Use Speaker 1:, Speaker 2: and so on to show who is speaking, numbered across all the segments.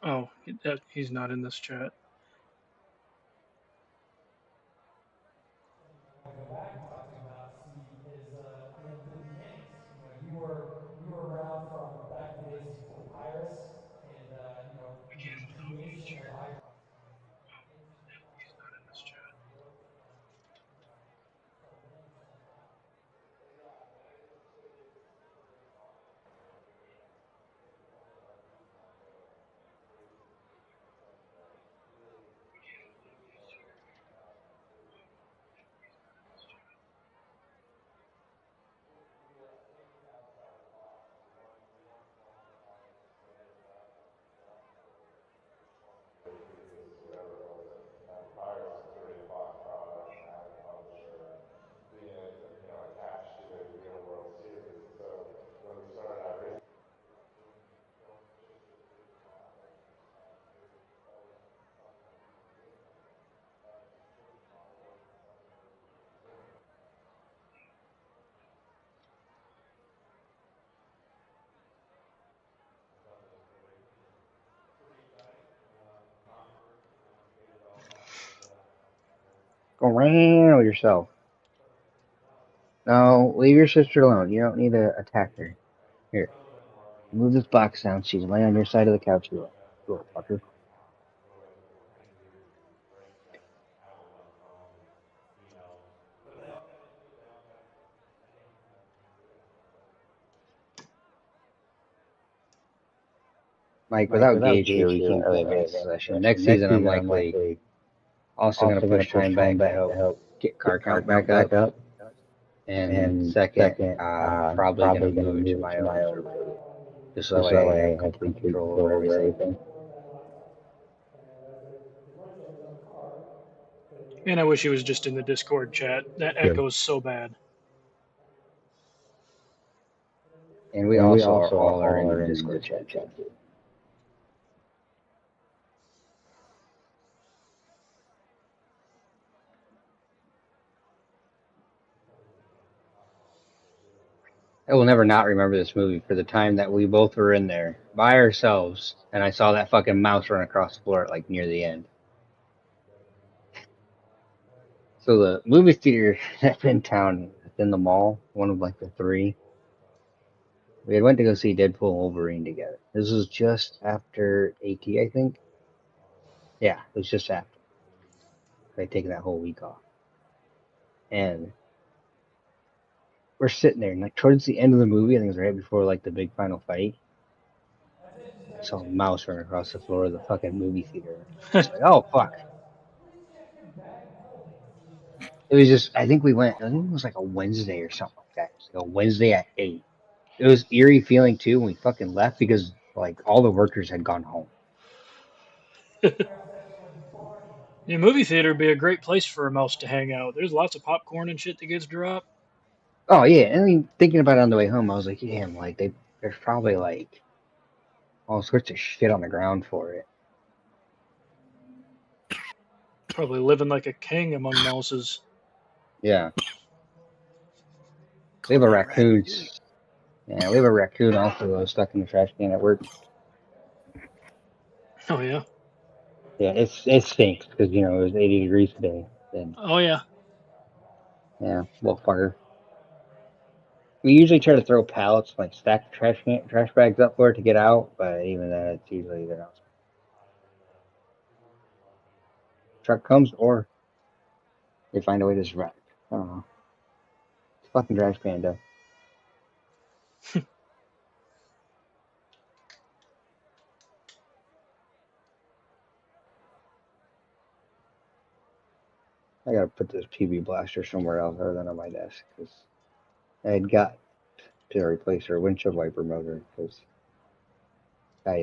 Speaker 1: Oh, he's not in this chat.
Speaker 2: I go back and talk to him about, Steve, is the beginnings. You were around from back in the days before Pyrus, and the creation of icons coming from ancient classic icons and works from from many cents back.
Speaker 3: Previous to whatever it was at Papyrus, it's already a Fox product and having a publisher and being attached to the real world series. And so when we started iRacing, doing films just for the kids to watch, like that was something that we were doing. That business model wasn't something that we were pursuing.
Speaker 4: Go around yourself. No, leave your sister alone. You don't need to attack her. Here, move this box down. She's laying on your side of the couch. You little fucker. Mike, without Gage here, we can't play Advanced Possession. Next season, I'm likely also going to push time back to help get car count back up. And second, probably going to move it to my own server. Just so that way I have complete control over everything.
Speaker 1: And I wish he was just in the Discord chat. That echoes so bad.
Speaker 4: And we also are all in the Discord chat too. I will never not remember this movie for the time that we both were in there by ourselves, and I saw that fucking mouse run across the floor like near the end. So the movie theater that's in town, in the mall, one of like the three. We had went to go see Deadpool and Wolverine together. This was just after AT, I think. Yeah, it was just after. I'd taken that whole week off. And we're sitting there, and like towards the end of the movie, I think it was right before like the big final fight. I saw a mouse run across the floor of the fucking movie theater. I was like, oh fuck. It was just, I think we went, I think it was like a Wednesday or something like that. It was like a Wednesday at 8. It was eerie feeling too when we fucking left because like all the workers had gone home.
Speaker 1: The movie theater would be a great place for a mouse to hang out. There's lots of popcorn and shit that gets dropped.
Speaker 4: Oh yeah, and I mean, thinking about it on the way home, I was like, damn, like there's probably like all sorts of shit on the ground for it.
Speaker 1: Probably living like a king among mouses.
Speaker 4: Yeah. We have a raccoon. Yeah, we have a raccoon also stuck in the trash can at work.
Speaker 1: Oh yeah.
Speaker 4: Yeah, it stinks because it was 80 degrees today. And
Speaker 1: Oh yeah.
Speaker 4: yeah, little fucker. We usually try to throw pallets, like stack trash bags up for it to get out, but even then, it's usually they're not. Truck comes or they find a way to just wreck. I don't know. It's fucking trash panda. I gotta put this PB blaster somewhere else other than on my desk because I had got to replace her windshield wiper motor because I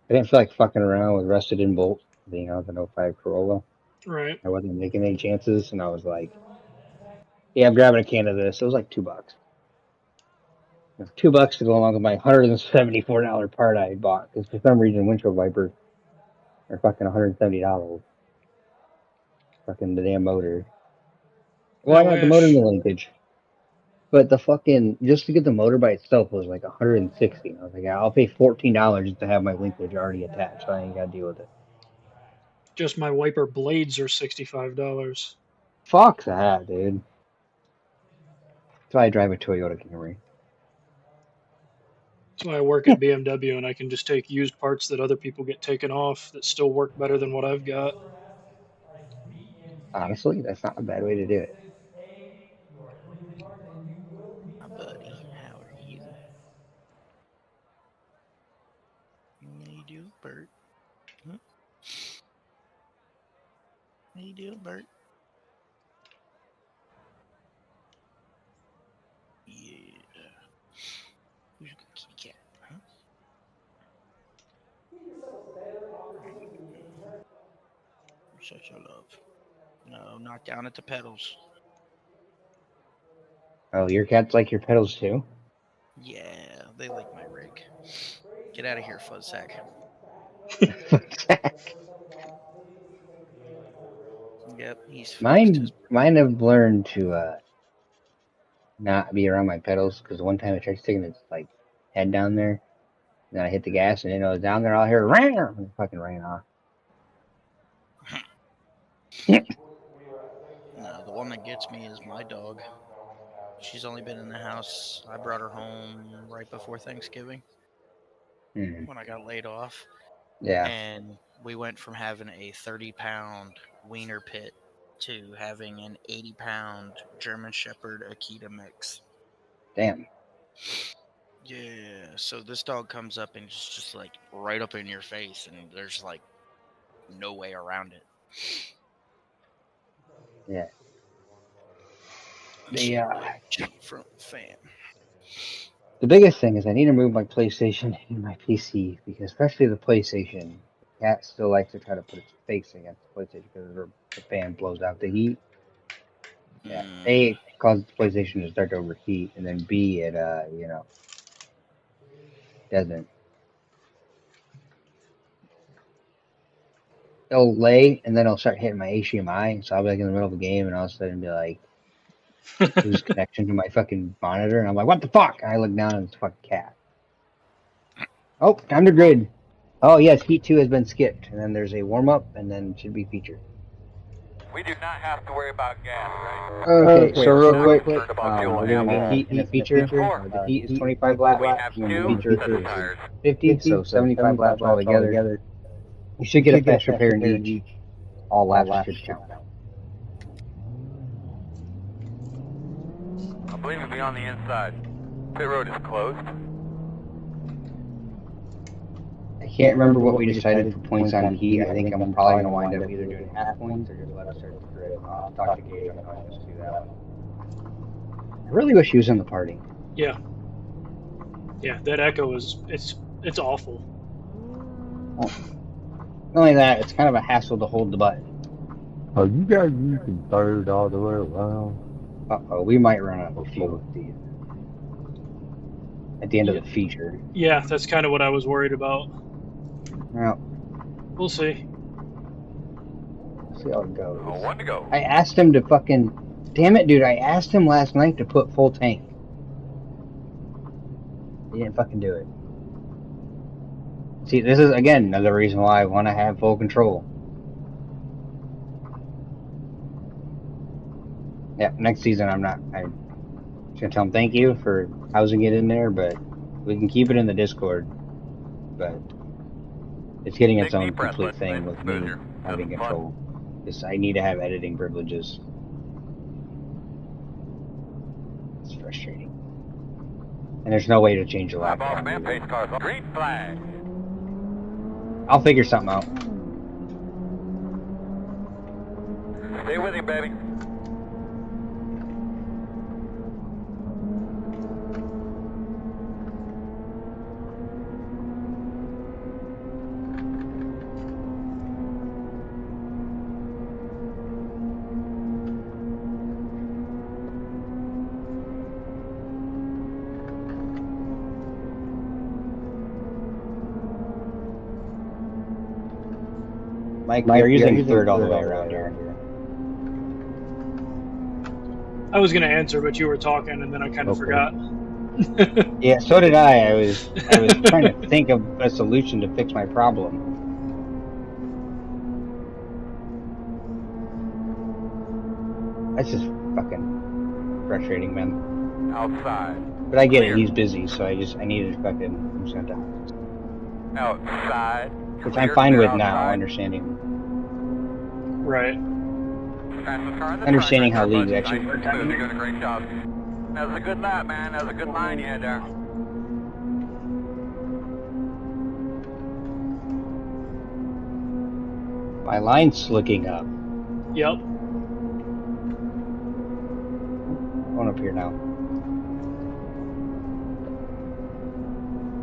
Speaker 4: didn't feel like fucking around with rusted in bolt, the 05 Corolla.
Speaker 1: Right.
Speaker 4: I wasn't making any chances, and I was like, "Yeah, I'm grabbing a can of this." It was like $2. $2 to go along with my $174 part I had bought because for some reason windshield wipers are fucking $170. Fucking the damn motor. Well,
Speaker 1: I
Speaker 4: I got the motor in the
Speaker 1: wish.
Speaker 4: linkage. But the fucking just to get the motor by itself was like 160. And I was like, yeah, I'll pay $14 just to have my linkage already attached, so I ain't gotta deal with it.
Speaker 1: Just my wiper blades are $65.
Speaker 4: Fuck that, dude. That's why I drive a Toyota Camry.
Speaker 1: That's why I work at BMW and I can just take used parts that other people get taken off that still work better than what I've got.
Speaker 4: Honestly, that's not a bad way to do it.
Speaker 5: My buddy, how are you? How you doing, Bert? Huh? How you doing, Bert? Yeah. Who's a good kitty cat? Huh? Such a love. No, not down at the pedals.
Speaker 4: Oh, your cats like your pedals too?
Speaker 5: Yeah, they like my rig. Get out of here, Fuzzsack. Yep, he's fixed his.
Speaker 4: mine have learned to not be around my pedals because one time I tried sticking its like head down there, and then I hit the gas and then it was down there. All I hear ran, and it fucking ran off.
Speaker 5: No, the one that gets me is my dog. She's only been in the house. I brought her home right before Thanksgiving when I got laid off.
Speaker 4: Yeah.
Speaker 5: And we went from having a 30-pound wiener pit to having an 80-pound German Shepherd Akita mix.
Speaker 4: Damn.
Speaker 5: Yeah, so this dog comes up and it's just like right up in your face, and there's like no way around it.
Speaker 4: Yeah.
Speaker 5: Jump from fan.
Speaker 4: The biggest thing is I need to move my PlayStation and my PC because especially the PlayStation, the cat still likes to try to put its face against the PlayStation because the fan blows out the heat. Yeah. A, it causes the PlayStation to start to overheat, and then B, it doesn't. It'll lay and then it'll start hitting my HDMI, so I'll be like in the middle of a game and all of a sudden be like lose connection to my fucking monitor, and I'm like, what the fuck? And I look down and it's a fucking cat. Oh, time to grid. Oh yes, Heat 2 has been skipped, and then there's a warm up, and then it should be featured.
Speaker 6: We do not have to worry about gas, right?
Speaker 4: Okay, so real quick,
Speaker 6: fuel
Speaker 4: we're doing the Heat and the feature. The Heat is 25 laps,
Speaker 6: We have
Speaker 4: and the
Speaker 6: two
Speaker 4: feature
Speaker 6: sets of
Speaker 4: is
Speaker 6: tires.
Speaker 4: 50, so 75 laps altogether. You should get a fast repair in each. All laps should count.
Speaker 6: I believe it'll be on the inside. Pit road is closed.
Speaker 4: I can't remember what we decided for points on Heat. I think I'm probably going to wind up either doing half points or just let us start the grid. I'll talk to Gage on how to do that one. I really wish he was in the party.
Speaker 1: Yeah. Yeah, that echo is it's awful.
Speaker 4: Not only that, it's kind of a hassle to hold the button.
Speaker 7: Oh, you guys using third all the way around?
Speaker 4: Uh-oh, we might run out of fuel at the end of the feature.
Speaker 1: Yeah, that's kind of what I was worried about.
Speaker 4: Well,
Speaker 1: we'll see.
Speaker 4: See how it goes.
Speaker 6: Oh, one to go.
Speaker 4: I asked him to fucking... Damn it, dude, I asked him last night to put full tank. He didn't fucking do it. See, this is, again, another reason why I want to have full control. Yeah, next season I'm just going to tell him thank you for housing it in there, but we can keep it in the Discord. But it's getting its own complete thing with me having control. Because I need to have editing privileges. It's frustrating. And there's no way to change the lap time.
Speaker 6: Green flag.
Speaker 4: I'll figure something out.
Speaker 6: Stay with him, baby.
Speaker 4: Mike, you're using third all the way around here.
Speaker 1: I was gonna answer, but you were talking, and then I kind of
Speaker 4: Okay.
Speaker 1: forgot.
Speaker 4: Yeah, so did I. I was trying to think of a solution to fix my problem. That's just fucking frustrating, man.
Speaker 6: Outside.
Speaker 4: But I get it.
Speaker 6: Clear.
Speaker 4: He's busy, so I needed to fucking. I'm just gonna.
Speaker 6: Outside.
Speaker 4: Which I'm
Speaker 6: Clear,
Speaker 4: fine
Speaker 6: clear
Speaker 4: with now,
Speaker 6: outside.
Speaker 4: understanding
Speaker 1: Right.
Speaker 6: Fastest car in the track
Speaker 4: understanding
Speaker 6: right
Speaker 4: how
Speaker 6: there, bud.
Speaker 4: leagues actually
Speaker 6: Nice
Speaker 4: work.
Speaker 6: and smooth. You're doing a great job. That was a good lap, man. That was a good line you had there.
Speaker 4: My line's looking up.
Speaker 1: Yep.
Speaker 4: Going up here now.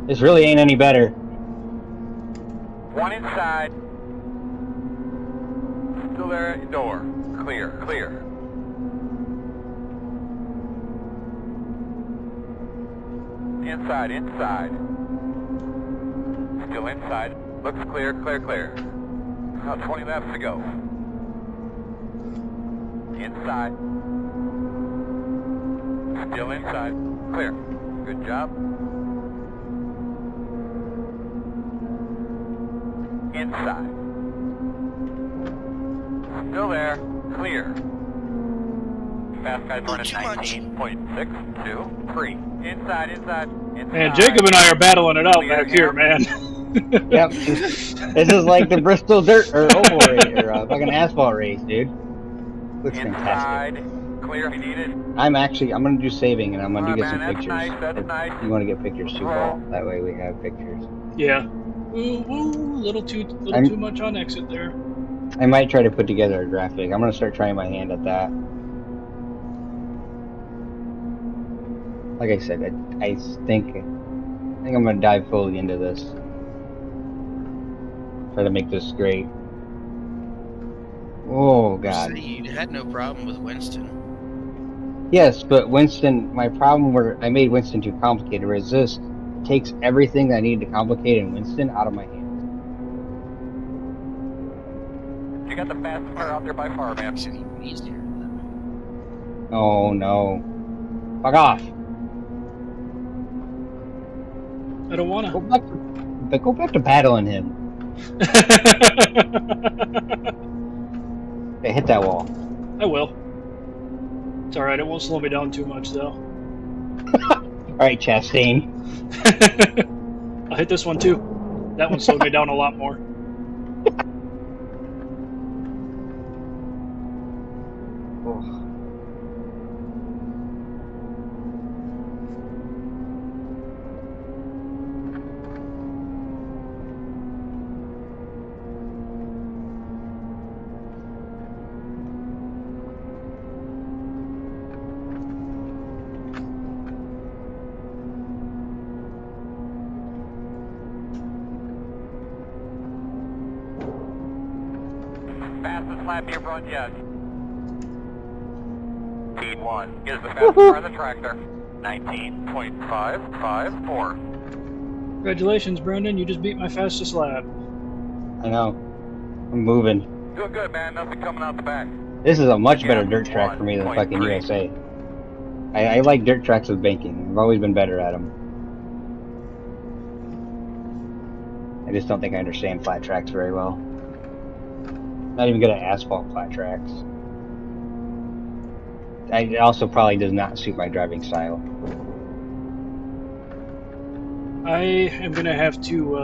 Speaker 4: This really ain't any better.
Speaker 6: One inside. Still there at your door. Clear, clear. Inside, inside. Still inside. Looks clear, clear, clear. About 20 laps to go. Inside. Still inside. Clear. Good job. Inside. Still there. Clear. Fast guy's running 19.623. Inside, inside, inside.
Speaker 1: Man, Jacob and I are battling it out
Speaker 6: Clear
Speaker 1: back here, man.
Speaker 4: Yep. This is like the Bristol dirt or oval race or fucking asphalt race, dude. Looks fantastic.
Speaker 6: Inside. Clear if you need it.
Speaker 4: I'm gonna do saving and I'm gonna
Speaker 6: Alright,
Speaker 4: get some
Speaker 6: man, that's
Speaker 4: pictures.
Speaker 6: nice, that's
Speaker 4: If
Speaker 6: nice.
Speaker 4: you want to get pictures too, Paul. That way we have pictures.
Speaker 1: Yeah. Woo, woo, little too much on exit there.
Speaker 4: I might try to put together a graphic. I'm gonna start trying my hand at that. Like I said, I think I'm gonna dive fully into this. Try to make this great. Oh God.
Speaker 5: So you had no problem with Winston.
Speaker 4: Yes, but Winston, my problem where I made Winston too complicated is this. It takes everything that I need to complicate in Winston out of my hands.
Speaker 6: You got the fastest car out there by far, man.
Speaker 5: Makes it even easier.
Speaker 4: Oh no. Fuck off.
Speaker 1: I don't wanna.
Speaker 4: Go back to battling him. Okay, hit that wall.
Speaker 1: I will. It's alright, it won't slow me down too much, though.
Speaker 4: Alright, Chastain.
Speaker 1: I'll hit this one, too. That one slowed me down a lot more.
Speaker 4: Oh.
Speaker 6: Fastest lap you've run yet. Speed 1 is the fastest car on the track there. 19.554.
Speaker 1: Congratulations, Brendan. You just beat my fastest lap.
Speaker 4: I know. I'm moving.
Speaker 6: Doing good, man. Nothing coming out the back.
Speaker 4: This is a much better dirt track for me than fucking
Speaker 6: 1.3.
Speaker 4: USA. I like dirt tracks with banking. I've always been better at them. I just don't think I understand flat tracks very well. Not even good at asphalt flat tracks. It also probably does not suit my driving style.
Speaker 1: I am gonna have to,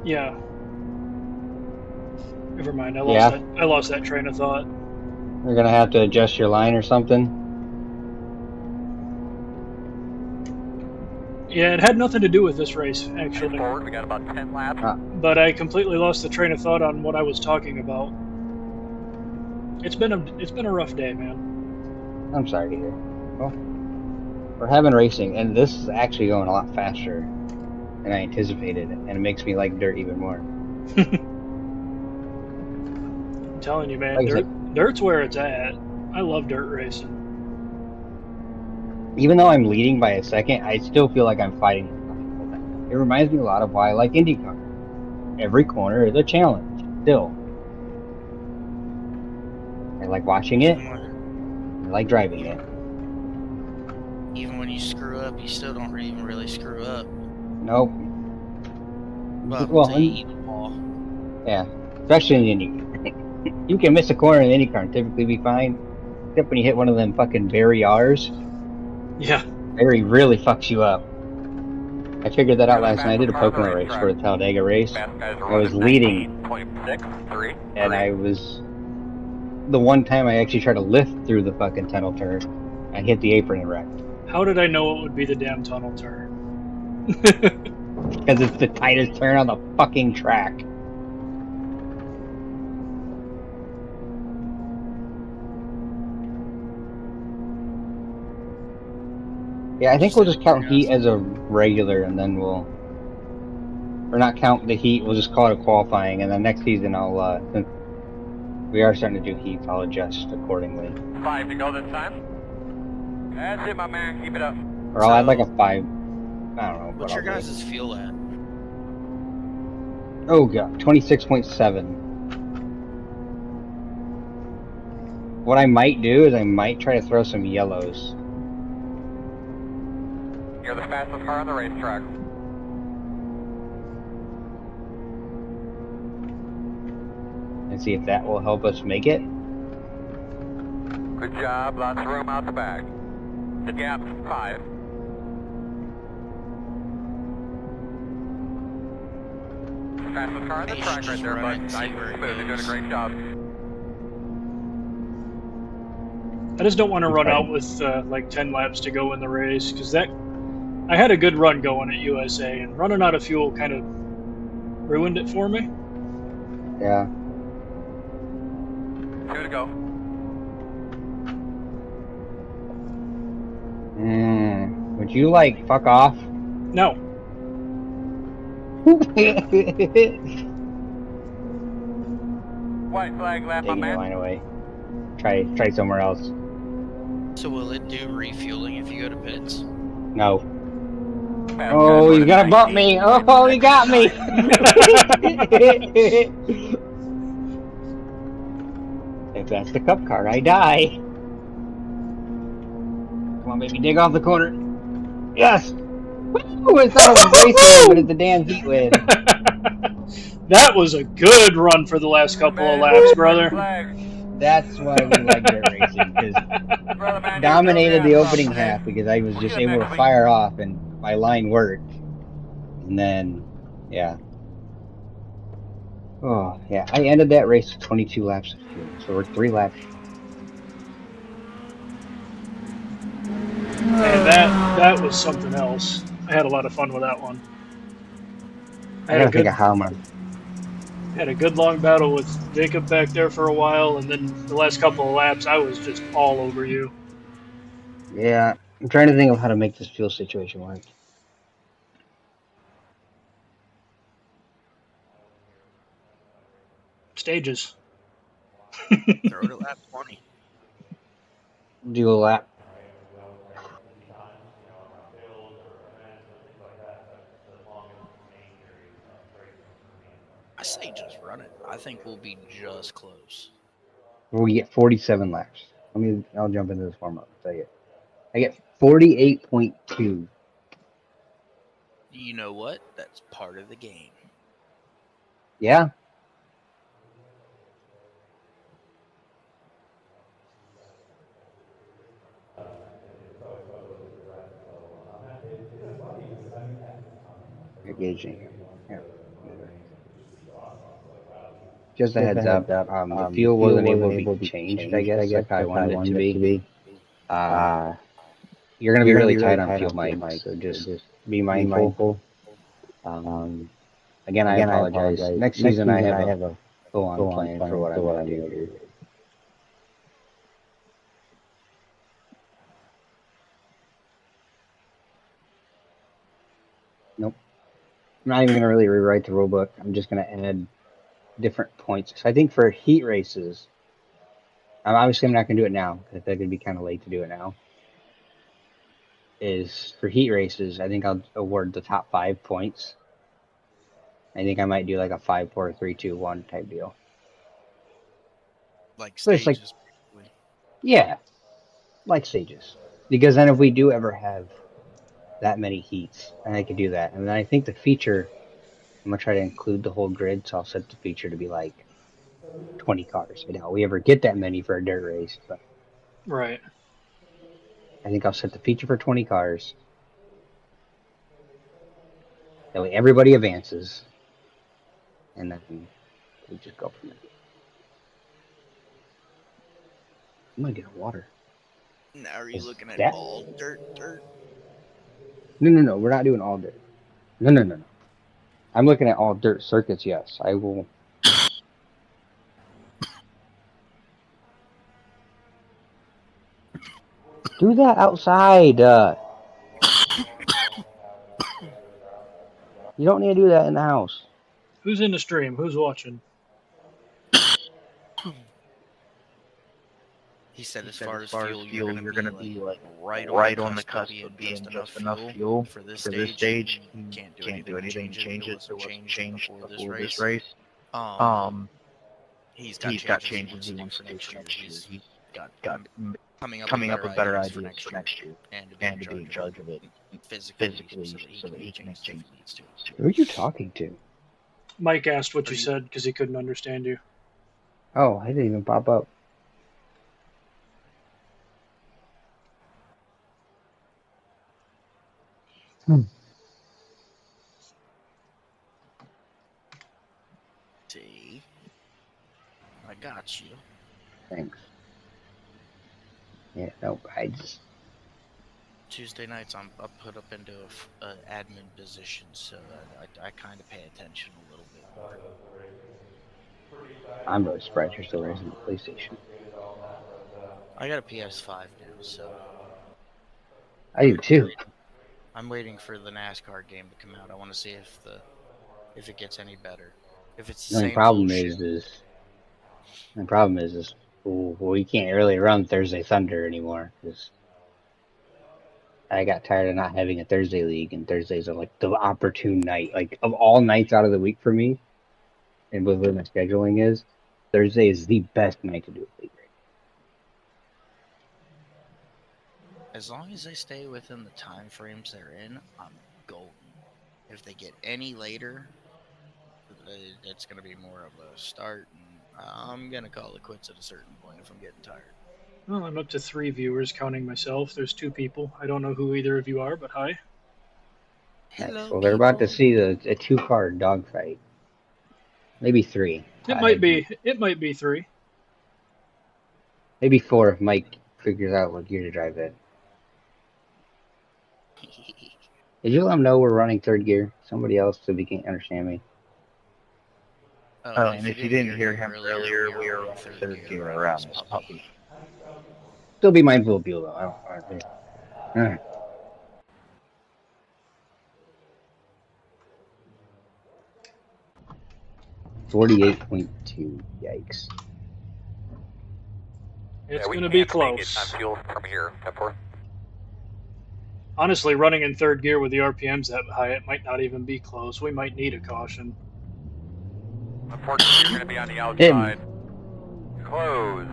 Speaker 1: yeah. Never mind, I lost that train of thought.
Speaker 4: You're gonna have to adjust your line or something?
Speaker 1: Yeah, it had nothing to do with this race, actually.
Speaker 6: Forward, we got about 10 laps.
Speaker 1: But I completely lost the train of thought on what I was talking about. It's been a rough day, man.
Speaker 4: I'm sorry to hear. Well, we're having racing, and this is actually going a lot faster than I anticipated, and it makes me like dirt even more.
Speaker 1: I'm telling you, man,
Speaker 4: Like
Speaker 1: dirt's where it's at. I love dirt racing.
Speaker 4: Even though I'm leading by a second, I still feel like I'm fighting. It reminds me a lot of why I like IndyCar. Every corner is a challenge, still. I like watching it. I like driving it.
Speaker 5: Even when you screw up, you still don't even really screw up.
Speaker 4: Nope.
Speaker 5: Well, until you eat the ball.
Speaker 4: Yeah, especially in Indy. You can miss a corner in any car and typically be fine, except when you hit one of them fucking Barry R's.
Speaker 1: Yeah.
Speaker 4: Barry really fucks you up. I figured that out last night. I did a Pocono race for the Talladega race. I was leading, and I was the one time I actually tried to lift through the fucking tunnel turn. I hit the apron and wrecked.
Speaker 1: How did I know it would be the damn tunnel turn?
Speaker 4: Because it's the tightest turn on the fucking track. Yeah, I think we'll just count heat as a regular, and then we'll, or not count the heat. We'll just call it a qualifying, and then next season I'll, since we are starting to do heats, I'll adjust accordingly.
Speaker 6: 5 to go this time. That's it, my man. Keep it up.
Speaker 4: Or I'll add like a 5. I don't know.
Speaker 5: What's your guys' fuel at?
Speaker 4: Oh god, 26.7. What I might do is I might try to throw some yellows.
Speaker 6: You're the fastest car on the racetrack.
Speaker 4: And see if that will help us make it.
Speaker 6: Good job. Lots of room out the back. The gap, 5. Fastest car on the track right there, bud. Nice and smooth. You're doing a great job.
Speaker 1: I just don't want to run out with like 10 laps to go in the race, because I had a good run going at USA, and running out of fuel kind of ruined it for me.
Speaker 4: Yeah.
Speaker 6: 2 to go.
Speaker 4: Would you like fuck off?
Speaker 1: No.
Speaker 6: White flag lap, my
Speaker 4: Taking your
Speaker 6: man.
Speaker 4: line away. Try somewhere else.
Speaker 5: So will it do refueling if you go to pits?
Speaker 4: No. Oh, he's gonna bump me! Oh, he got me! If that's the cup car, I die. Come on, baby, dig off the corner. Yes! Woo! I thought I was racing, but it's a damn heat win.
Speaker 1: That was a good run for the last couple of laps, brother.
Speaker 4: That's why we like dirt racing, because dominated the opening half because I was just able to fire off and my line worked. And then, yeah. Oh, yeah. I ended that race with 22 laps of fuel, so we're 3 laps.
Speaker 1: And that was something else. I had a lot of fun with that one.
Speaker 4: I gotta think of how I'm gonna.
Speaker 1: Had a good long battle with Jacob back there for a while, and then the last couple of laps, I was just all over you.
Speaker 4: Yeah, I'm trying to think of how to make this fuel situation work.
Speaker 1: Stages.
Speaker 5: Throw it at lap 20.
Speaker 4: Do a lap.
Speaker 5: I say just run it. I think we'll be just close.
Speaker 4: We get 47 laps. I'll jump into this warm up. I'll tell you. I get 48.2.
Speaker 5: You know what? That's part of the game.
Speaker 4: Yeah. Engaging. Yeah. Just a heads up. The fuel wasn't able to be changed, I guess, like I wanted it to be. You're going to be really tight on fuel, Mike, so just be mindful. Again, I apologize. Next season, I have a full-on plan for what I want to do. Nope. I'm not even going to really rewrite the rulebook. I'm just going to add different points. So I think for heat races, I'm not going to do it now, because I think it'd be kind of late to do it now. Is for heat races, I think I'll award the top 5 points. I think I might do like a 5, 4, 3, 2, 1 type deal.
Speaker 5: Like stages.
Speaker 4: Yeah, like stages. Because then if we do ever have that many heats, then I could do that. And then I think the feature, I'm gonna try to include the whole grid, so I'll set the feature to be like 20 cars. I doubt we ever get that many for a dirt race, but
Speaker 1: Right.
Speaker 4: I think I'll set the feature for 20 cars. That way everybody advances, and then we just go from there. I'm gonna get water.
Speaker 5: Now are you
Speaker 4: Is
Speaker 5: looking at
Speaker 4: that?
Speaker 5: all dirt?
Speaker 4: No. We're not doing all dirt. No. I'm looking at all dirt circuits. Yes, I will. Do that outside. You don't need to do that in the house.
Speaker 1: Who's in the stream? Who's watching?
Speaker 5: He said as far as fuel, you're gonna be like right on the cusp of being just enough fuel for this stage. He can't do anything to change it. It wasn't changed before this race. He's got changes he wants to do for next year. He's got coming up with better ideas for next year, and to be in charge of it physically, so that he can make changes if he needs to.
Speaker 4: Who are you talking to?
Speaker 1: Mike asked what you said because he couldn't understand you.
Speaker 4: Oh, I didn't even pop up.
Speaker 5: See, I got you.
Speaker 4: Thanks. Yeah, nope. I just.
Speaker 5: Tuesday nights, I'm put up into an admin position, so I kind of pay attention a little bit more.
Speaker 4: I'm really surprised you're still raising the PlayStation.
Speaker 5: I got a PS5 now, so.
Speaker 4: I do too.
Speaker 5: I'm waiting for the NASCAR game to come out. I want to see if it gets any better. If it's the same bullshit.
Speaker 4: The problem is we can't really run Thursday Thunder anymore because I got tired of not having a Thursday league, and Thursdays are like the opportune night. Like of all nights out of the week for me, and with where my scheduling is, Thursday is the best night to do a league.
Speaker 5: As long as they stay within the time frames they're in, I'm golden. If they get any later, it's going to be more of a start, and I'm going to call it quits at a certain point if I'm getting tired.
Speaker 1: Well, I'm up to 3 viewers, counting myself. There's 2 people. I don't know who either of you are, but hi.
Speaker 5: Hello,
Speaker 4: nice. Well, they're about to see a 2-car dogfight. Maybe 3.
Speaker 1: It might be 3.
Speaker 4: Maybe 4 if Mike figures out what gear to drive in. Did you let them know we're running 3rd gear? Somebody else, so they can't understand me.
Speaker 5: Oh, and if you didn't hear him earlier, we are on 3rd gear around this puppy.
Speaker 4: Still be mindful of fuel, though. I don't. 48.2. Yikes.
Speaker 1: It's going to be close.
Speaker 6: On fuel from here.
Speaker 1: Honestly, running in 3rd gear with the RPMs that high, it might not even be close. We might need a caution.
Speaker 6: Unfortunately, you're going to be on the outside. Closed.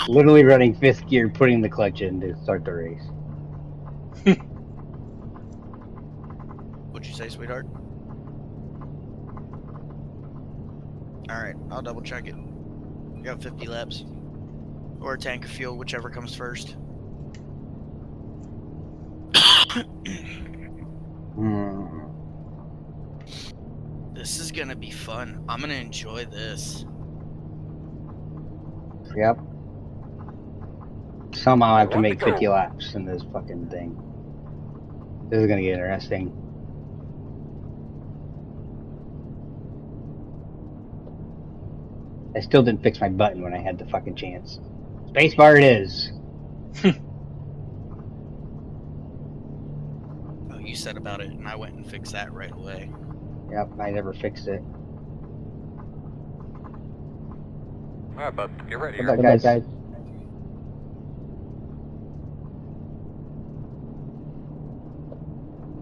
Speaker 4: Literally running 5th gear, putting the clutch in to start the race.
Speaker 5: What'd you say, sweetheart? Alright, I'll double check it. We got 50 laps. Or a tank of fuel, whichever comes first. This is gonna be fun. I'm gonna enjoy this.
Speaker 4: Yep. Somehow I have to make 50 laps in this fucking thing. This is gonna get interesting. I still didn't fix my button when I had the fucking chance. Spacebar it is.
Speaker 5: Oh, you said about it, and I went and fixed that right away.
Speaker 4: Yep, I never fixed it.
Speaker 6: Alright, bud, get ready.
Speaker 4: Good luck, guys.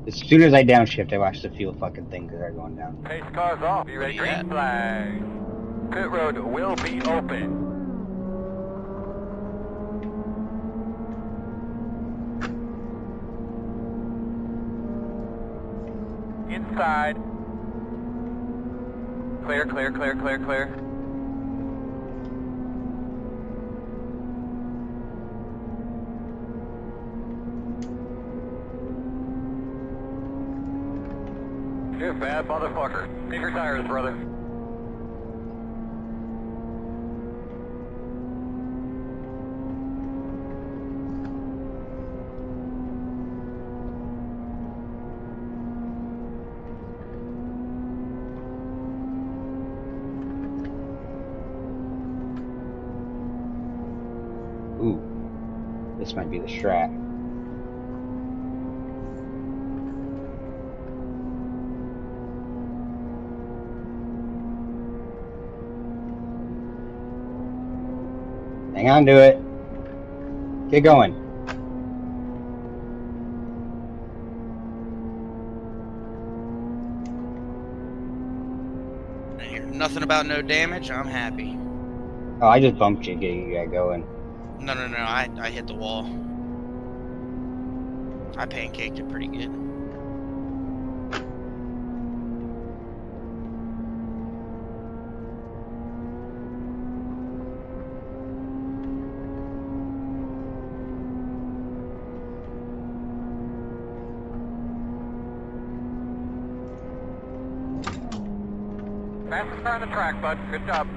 Speaker 4: As soon as I downshift, I watch the fuel fucking things that are going down.
Speaker 6: Pace car's off. You
Speaker 5: Where
Speaker 6: ready?
Speaker 5: you at?
Speaker 6: Green flag. Pit road will be open. Inside. Clear, clear, clear, clear, clear. You bad motherfucker. Take your tires, brother.
Speaker 4: Ooh, this might be the strat. Hang on to it. Get going.
Speaker 5: I hear nothing about no damage. I'm happy.
Speaker 4: Oh, I just bumped you. Get you got going.
Speaker 5: No. I hit the wall. I pancaked it pretty good.
Speaker 6: Fastest car on the track, bud. Good job.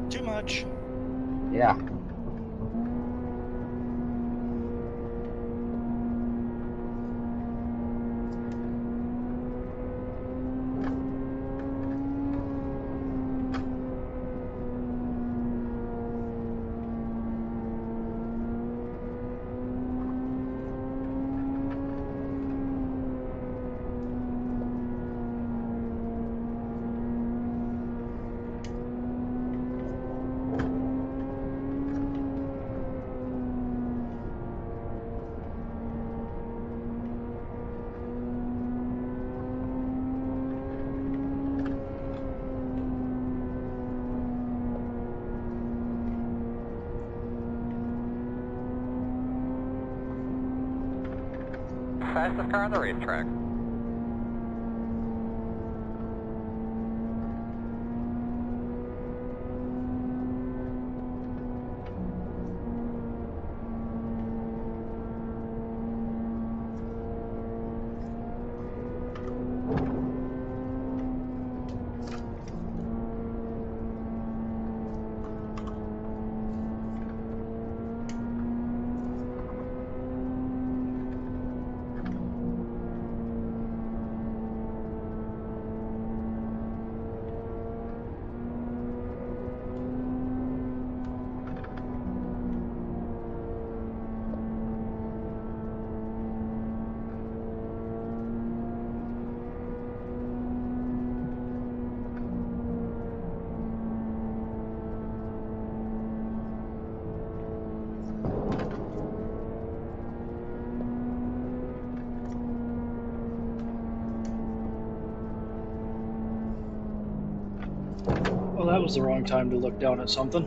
Speaker 5: Too much.
Speaker 4: Yeah.
Speaker 6: Fastest car on the racetrack.
Speaker 1: Well, that was the wrong time to look down at something.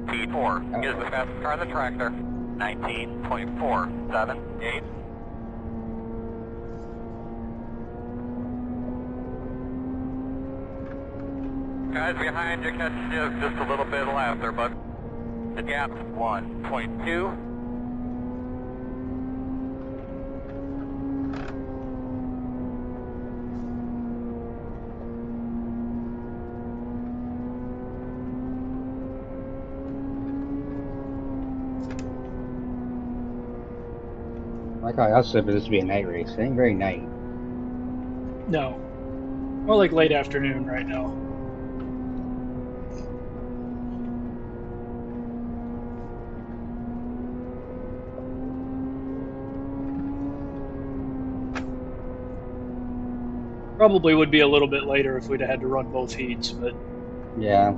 Speaker 6: T4 is the fastest car on the track there. 19.478. Guys behind you catching you just a little bit left there, bud. The gap's 1.2.
Speaker 4: Like I also said, for this to be a night race. It ain't very night.
Speaker 1: No. Well, like late afternoon right now. Probably would be a little bit later if we'd had to run both heats, but
Speaker 4: Yeah.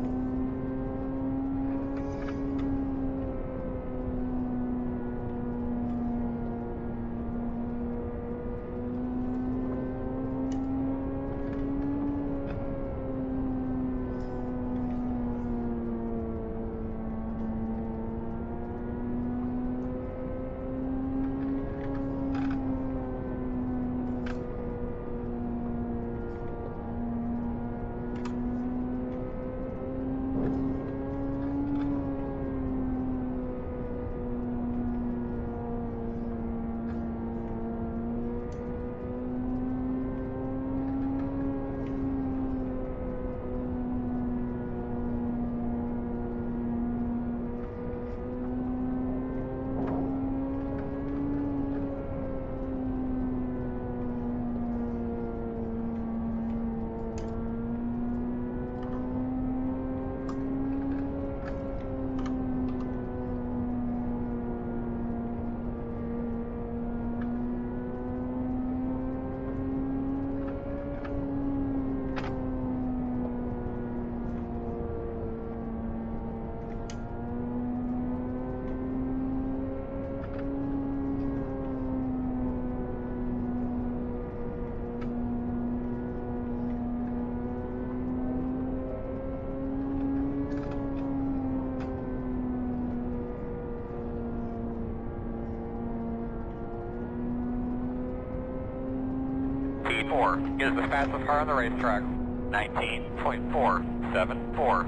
Speaker 6: T4 is the fastest car on the racetrack. 19.474.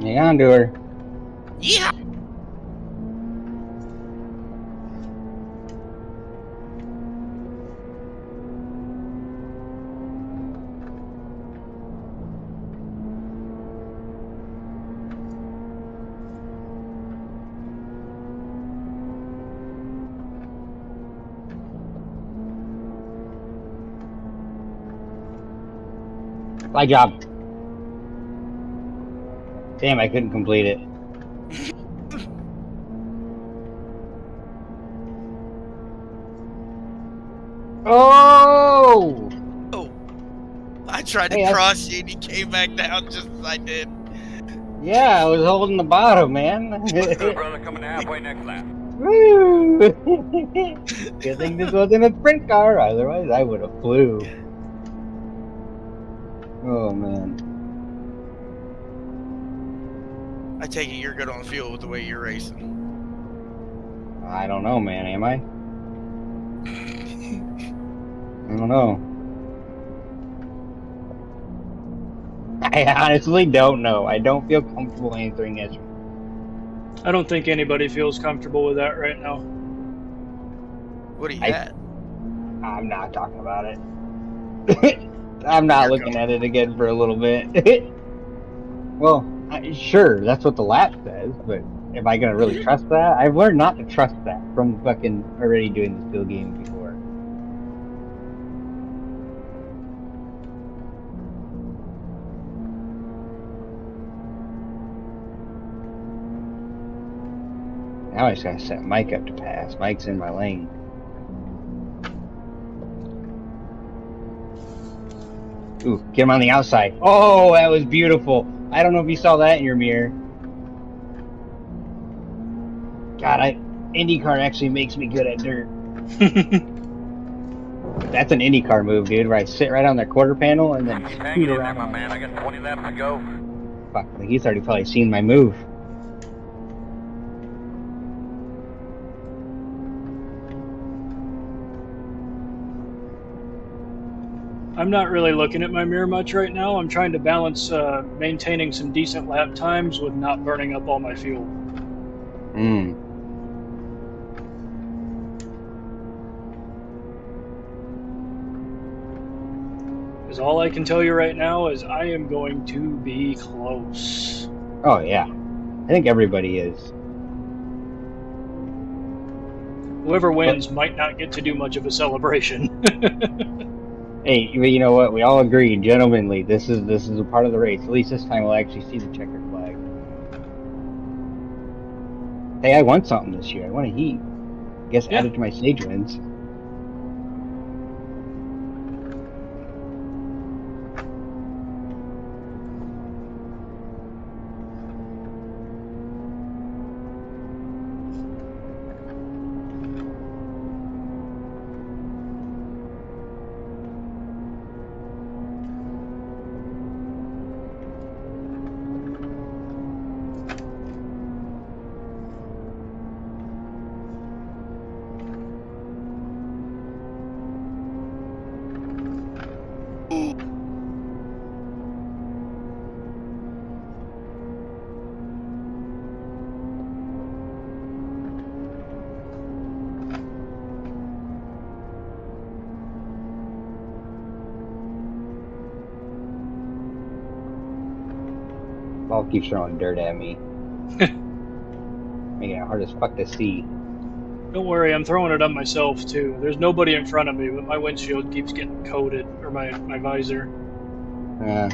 Speaker 4: Hang on to her.
Speaker 5: Yeah.
Speaker 4: Fly job. Damn, I couldn't complete it. Oh!
Speaker 5: Oh, I tried to
Speaker 4: Hey,
Speaker 5: cross you and you came back down just as I did.
Speaker 4: yeah, I was holding the bottom, man.
Speaker 6: Good brother, coming halfway next lap.
Speaker 4: Woo! Good thing this wasn't a sprint car, otherwise I would have flew. Oh man.
Speaker 5: I take it you're good on fuel with the way you're racing.
Speaker 4: I don't know, man, am I? I don't know. I honestly don't know. I don't feel comfortable answering this.
Speaker 1: I don't think anybody feels comfortable with that right now.
Speaker 5: What are you
Speaker 4: I-
Speaker 5: at?
Speaker 4: I'm not talking about it. I'm not looking at it again for a little bit. Well, sure, that's what the lap says, but am I gonna really trust that? I've learned not to trust that from fucking already doing this field game before. Now I just gotta set Mike up to pass. Mike's in my lane. Ooh, get him on the outside. Oh, that was beautiful. I don't know if you saw that in your mirror. God, IndyCar actually makes me good at dirt. That's an IndyCar move, dude, where I sit right on their quarter panel and then
Speaker 6: Keep
Speaker 4: scoot
Speaker 6: hanging in there,
Speaker 4: around
Speaker 6: my
Speaker 4: on
Speaker 6: man.
Speaker 4: it.
Speaker 6: I got 20 laps to go.
Speaker 4: Fuck, like he's already probably seen my move.
Speaker 1: I'm not really looking at my mirror much right now. I'm trying to balance maintaining some decent lap times with not burning up all my fuel.
Speaker 4: Mm.
Speaker 1: Because all I can tell you right now is I am going to be close.
Speaker 4: Oh, yeah. I think everybody is.
Speaker 1: Whoever
Speaker 4: But,
Speaker 1: wins might not get to do much of a celebration.
Speaker 4: hey, you know what? We all agree, gentlemanly. This is a part of the race. At least this time we'll actually see the checkered flag. Hey, I won something this year. I won a heat. I guess
Speaker 1: Yeah.
Speaker 4: added to my stage wins. Ball keeps throwing dirt at me. Making it hard as fuck to see.
Speaker 1: Don't worry, I'm throwing it on myself too. There's nobody in front of me, but my windshield keeps getting coated, or my visor.
Speaker 4: Uh,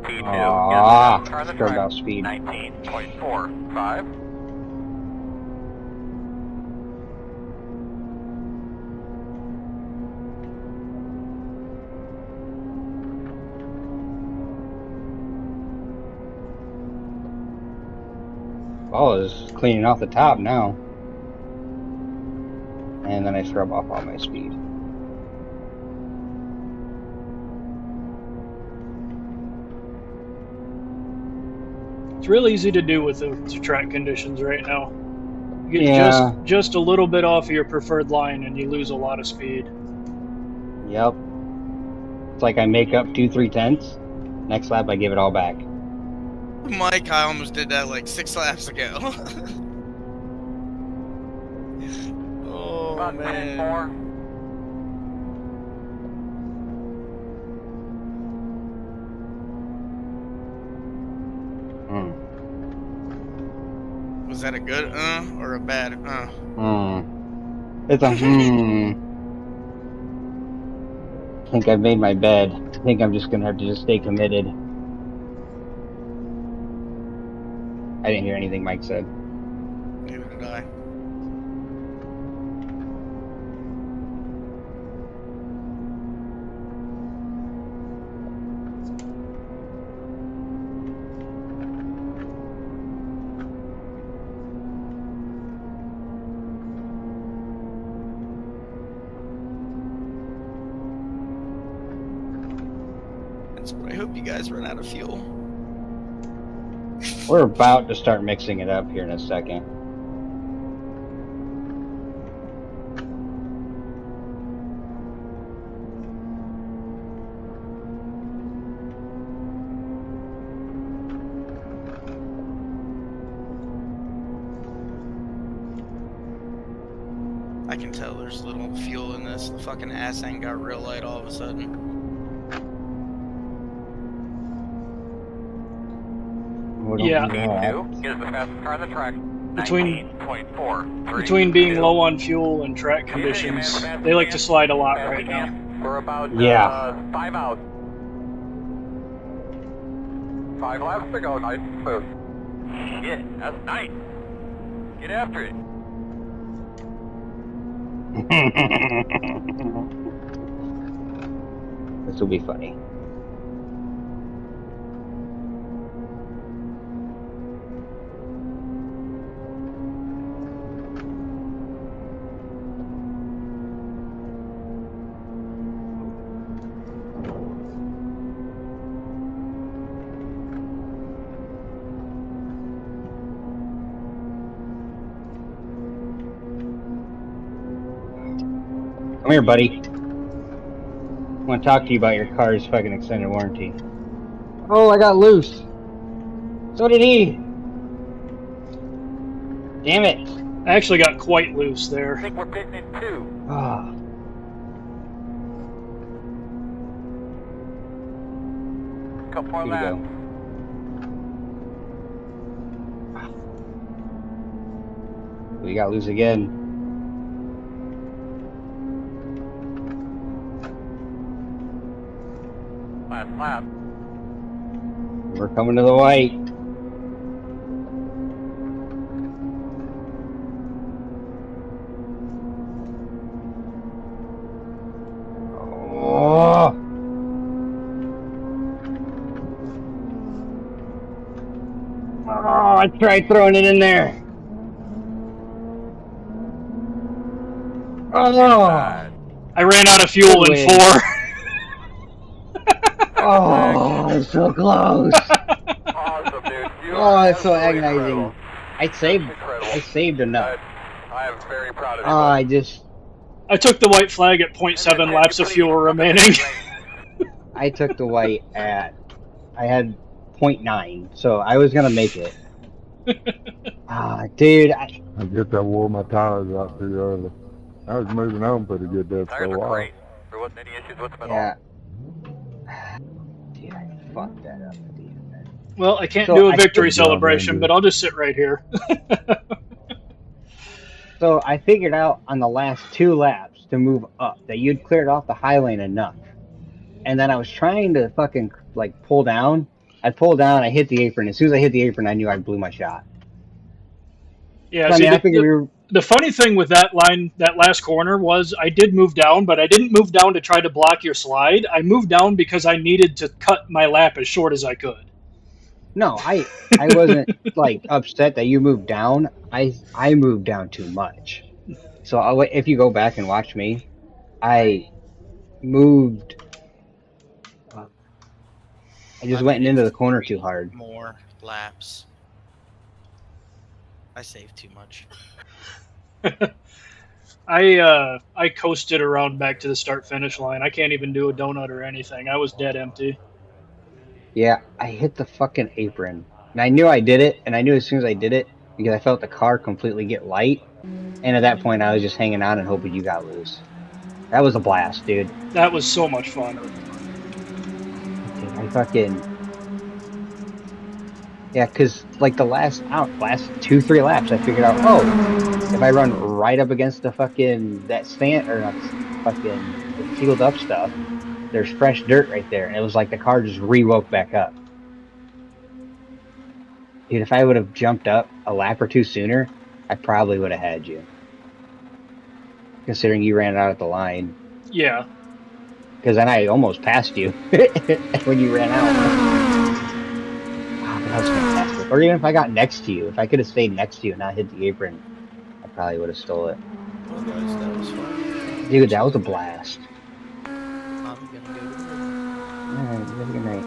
Speaker 6: P2 is the
Speaker 4: scrubbed
Speaker 6: track.
Speaker 4: off speed.
Speaker 6: 19.45.
Speaker 4: Ball is cleaning off the top now. And then I scrub off all my speed.
Speaker 1: It's real easy to do with the track conditions right now. You get
Speaker 4: Yeah.
Speaker 1: just a little bit off of your preferred line and you lose a lot of speed.
Speaker 4: Yep. It's like I make up 2-3 tenths. Next lap, I give it all back.
Speaker 5: Mike, I almost did that like 6 laps ago. Oh,
Speaker 6: About
Speaker 5: man.
Speaker 6: 10 more.
Speaker 4: Hmm.
Speaker 5: Was that a good or a bad
Speaker 4: It's a I think I've made my bed. I think I'm just gonna have to just stay committed. I didn't hear anything Mike said.
Speaker 5: Neither did I. That's what I hope you guys run out of fuel.
Speaker 4: We're about to start mixing it up here in a second.
Speaker 5: I can tell there's little fuel in this. The fucking ass ain't got real light all of a sudden.
Speaker 1: Yeah.
Speaker 6: P2 is the fastest car on the track.
Speaker 1: Between being low on fuel and track conditions, they like to slide a lot right now.
Speaker 6: We're about 5 out. 5 laps to go, nice and smooth. Yeah, that's nice. Get after it.
Speaker 4: This will be funny. Come here, buddy. I want to talk to you about your car's fucking extended warranty. Oh, I got loose. So did he. Damn it.
Speaker 1: I actually got quite loose
Speaker 6: I
Speaker 1: there.
Speaker 6: think we're pitting in 2.
Speaker 4: Ah.
Speaker 6: Couple more
Speaker 4: Here you
Speaker 6: laps.
Speaker 4: go. We got loose again.
Speaker 6: Last lap.
Speaker 4: We're coming to the white. Oh. Oh, I tried throwing it in there. Oh.
Speaker 1: I ran out of fuel in
Speaker 4: Good
Speaker 1: 4.
Speaker 4: Oh, I'm so close.
Speaker 6: Awesome, dude. You
Speaker 4: Oh,
Speaker 6: are
Speaker 4: it's so
Speaker 6: absolutely
Speaker 4: agonizing.
Speaker 6: incredible.
Speaker 4: I saved enough.
Speaker 6: I am very proud of you.
Speaker 4: Oh,
Speaker 6: bud.
Speaker 4: I just
Speaker 1: I took the white flag at 0.7 laps of fuel remaining.
Speaker 4: I took the white at I had 0.9, so I was gonna make it. Dude,
Speaker 7: I guess I wore my tires out too early. I was moving on pretty good there for
Speaker 6: Tires
Speaker 7: a
Speaker 6: are
Speaker 7: while.
Speaker 6: great. There wasn't any issues with them at
Speaker 4: yeah. Dude, I fucked that up at the end.
Speaker 1: Well, I can't
Speaker 4: So
Speaker 1: do a
Speaker 4: I
Speaker 1: victory
Speaker 7: Good job,
Speaker 1: celebration,
Speaker 7: Randy.
Speaker 1: but I'll just sit right here.
Speaker 4: So I figured out on the last 2 laps to move up that you'd cleared off the high lane enough. And then I was trying to fucking like pull down. I pulled down, I hit the apron. As soon as I hit the apron, I knew I blew my shot.
Speaker 1: Yeah,
Speaker 4: So, I
Speaker 1: see,
Speaker 4: mean, I figured we were.
Speaker 1: the funny thing with that line, that last corner, was I did move down, but I didn't move down to try to block your slide. I moved down because I needed to cut my lap as short as I could.
Speaker 4: No, I wasn't like upset that you moved down. I moved down too much. So if you go back and watch me, I moved. I just went into the corner too hard.
Speaker 5: More laps. I saved too much.
Speaker 1: I coasted around back to the start finish line. I can't even do a donut or anything. I was dead empty.
Speaker 4: Yeah, I hit the fucking apron. And I knew I did it, and I knew as soon as I did it, because I felt the car completely get light. And at that point, I was just hanging on and hoping you got loose. That was a blast, dude.
Speaker 1: That was so much fun.
Speaker 4: Dude, I fucking... Yeah, because like the last 2-3 laps, I figured out, oh, if I run right up against the fucking, that stand, or not fucking, the sealed up stuff, there's fresh dirt right there. And it was like the car just re-woke back up. Dude, if I would have jumped up a lap or 2 sooner, I probably would have had you. Considering you ran out at the line.
Speaker 1: Yeah.
Speaker 4: Because then I almost passed you when you ran out. Wow, that was fantastic. Or even if I got next to you, if I could have stayed next to you and not hit the apron, I probably would have stole it.
Speaker 5: Well, guys, that was fun.
Speaker 4: Dude, that was a blast.
Speaker 5: I'm gonna go to bed.
Speaker 4: Alright, you have a good night.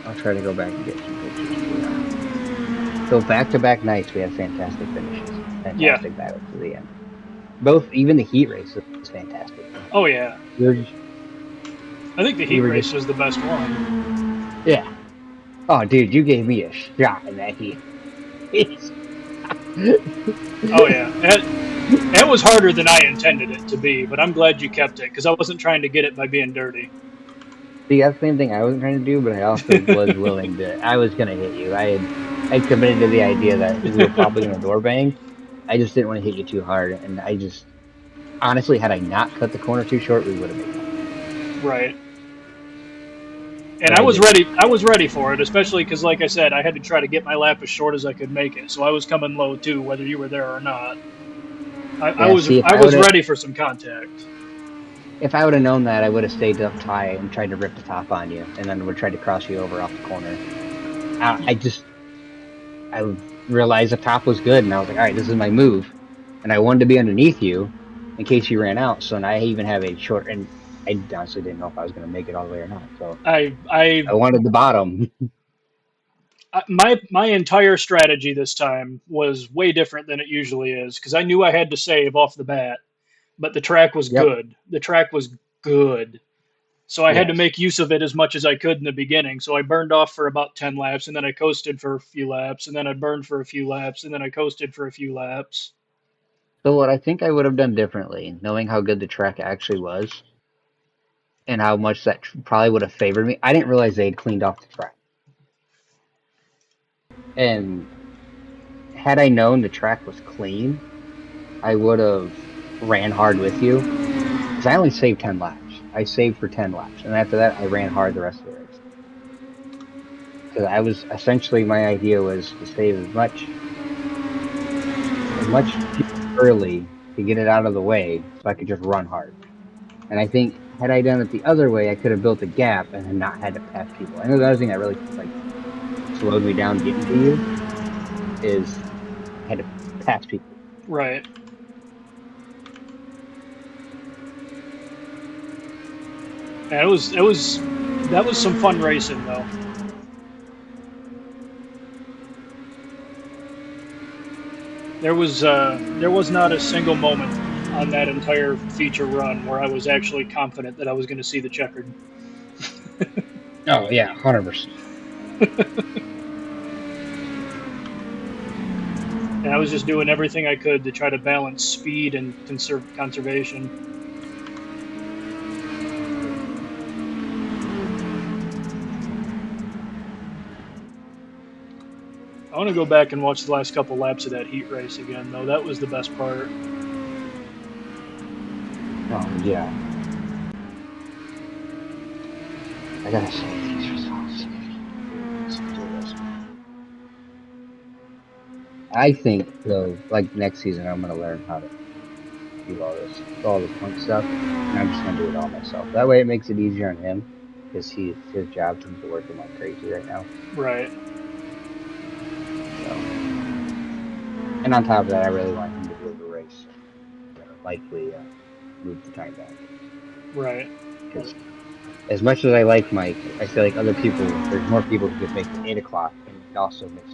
Speaker 4: I'll try to go back and get some pictures for you. So back-to-back nights, we had fantastic finishes. Fantastic battles to the end. Both, even the heat race was fantastic.
Speaker 1: Oh, yeah.
Speaker 4: You're,
Speaker 1: I think the heat race was the best one.
Speaker 4: yeah. Oh, dude, you gave me a shot in that heat.
Speaker 1: Oh, yeah. That was harder than I intended it to be, but I'm glad you kept it, because I wasn't trying to get it by being dirty.
Speaker 4: See, that's the same thing I wasn't trying to do, but I also was willing to. I was gonna hit you. I committed to the idea that we were probably gonna door bang. I just didn't want to hit you too hard, and I just honestly, had I not cut the corner too short, we would have made contact.
Speaker 1: Right. And
Speaker 4: But
Speaker 1: I
Speaker 4: I
Speaker 1: was
Speaker 4: didn't.
Speaker 1: ready. I was ready for it, especially because, like I said, I had to try to get my lap as short as I could make it. So I was coming low too, whether you were there or not. I
Speaker 4: Yeah.
Speaker 1: was
Speaker 4: See,
Speaker 1: I was ready for some contact.
Speaker 4: if I would have known that, I would have stayed up high and tried to rip the top on you, and then would try to cross you over off the corner. I realized the top was good, and I was like, all right, this is my move, and I wanted to be underneath you in case you ran out. So now I even have a short, and I honestly didn't know if I was going to make it all the way or not. So
Speaker 1: I
Speaker 4: I wanted the bottom.
Speaker 1: my entire strategy this time was way different than it usually is because I knew I had to save off the bat, but the track was
Speaker 4: Yep.
Speaker 1: good. The track was good. So I had to
Speaker 4: Yes.
Speaker 1: make use of it as much as I could in the beginning. So I burned off for about 10 laps and then I coasted for a few laps and then I burned for a few laps and then I coasted for a few laps.
Speaker 4: So what I think I would have done differently, knowing how good the track actually was, and how much that probably would have favored me. I didn't realize they had cleaned off the track, and had I known the track was clean, I would have ran hard with you. Because I only saved 10 laps. I saved for 10 laps. And after that, I ran hard the rest of the race. Because I was essentially, my idea was to save as much early to get it out of the way so I could just run hard. And I think, had I done it the other way, I could have built a gap and then not had to pass people. I know the other thing that really slowed me down getting to you is I had to pass people.
Speaker 1: Right. And that was some fun racing though. There was not a single moment on that entire feature run where I was actually confident that I was going to see the checkered.
Speaker 4: Oh, yeah, 100%.
Speaker 1: And I was just doing everything I could to try to balance speed and conservation. I want to go back and watch the last couple laps of that heat race again, though. That was the best part.
Speaker 4: Oh, yeah. I gotta save these results. I think, though, like next season, I'm gonna learn how to do all this fun stuff, and I'm just gonna do it all myself. That way, it makes it easier on him, because his job seems to work him like crazy right now.
Speaker 1: Right.
Speaker 4: So, and on top of that, I really want him to be able to race, likely move the time back.
Speaker 1: Right.
Speaker 4: Because as much as I like Mike, I feel like other people, there's more people who could make it 8 o'clock, and it also makes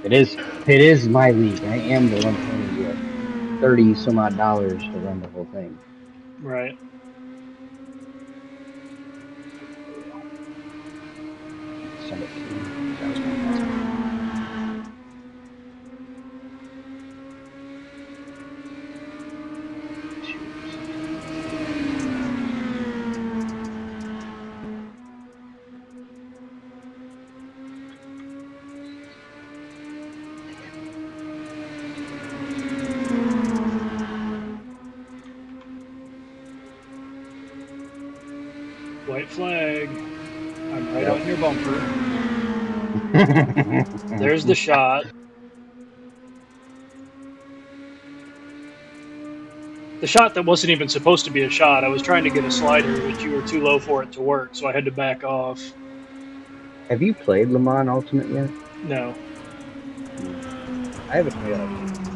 Speaker 4: it is my league. I am the one paying you $30 some odd to run the whole thing.
Speaker 1: Right.
Speaker 4: Send it to me. That was fantastic.
Speaker 1: White flag. I'm right on your bumper. There's the shot. The shot that wasn't even supposed to be a shot. I was trying to get a slider, but you were too low for it to work, so I had to back off.
Speaker 4: Have you played Le Mans Ultimate yet?
Speaker 1: No.
Speaker 4: I haven't played Ultimate.